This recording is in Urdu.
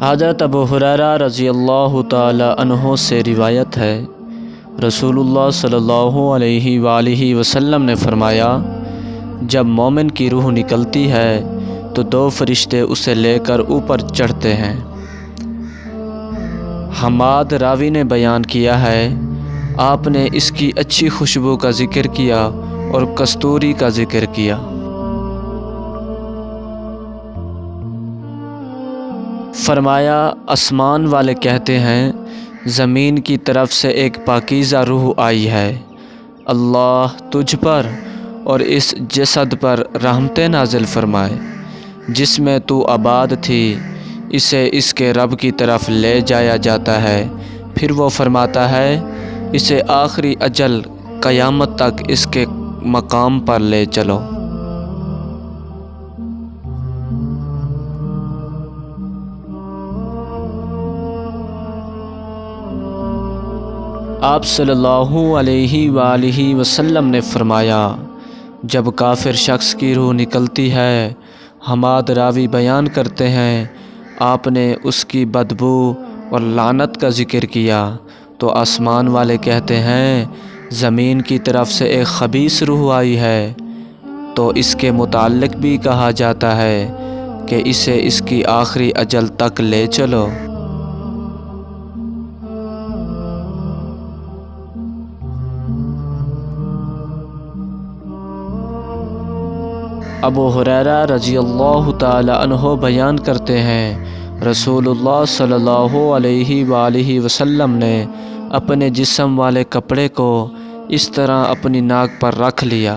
حضرت ابو ہریرہ رضی اللہ تعالی عنہ سے روایت ہے، رسول اللہ صلی اللہ علیہ وآلہ وسلم نے فرمایا، جب مومن کی روح نکلتی ہے تو دو فرشتے اسے لے کر اوپر چڑھتے ہیں۔ حماد راوی نے بیان کیا ہے، آپ نے اس کی اچھی خوشبو کا ذکر کیا اور کستوری کا ذکر کیا۔ فرمایا، آسمان والے کہتے ہیں، زمین کی طرف سے ایک پاکیزہ روح آئی ہے، اللہ تجھ پر اور اس جسد پر رحمتیں نازل فرمائے جس میں تو آباد تھی۔ اسے اس کے رب کی طرف لے جایا جاتا ہے، پھر وہ فرماتا ہے، اسے آخری اجل قیامت تک اس کے مقام پر لے چلو۔ آپ صلی اللہ علیہ وآلہ وسلم نے فرمایا، جب کافر شخص کی روح نکلتی ہے، حماد راوی بیان کرتے ہیں، آپ نے اس کی بدبو اور لعنت کا ذکر کیا تو آسمان والے کہتے ہیں، زمین کی طرف سے ایک خبیث روح آئی ہے، تو اس کے متعلق بھی کہا جاتا ہے کہ اسے اس کی آخری اجل تک لے چلو۔ ابو ہریرہ رضی اللہ تعالی عنہ بیان کرتے ہیں، رسول اللہ صلی اللہ علیہ وآلہ وسلم نے اپنے جسم والے کپڑے کو اس طرح اپنی ناک پر رکھ لیا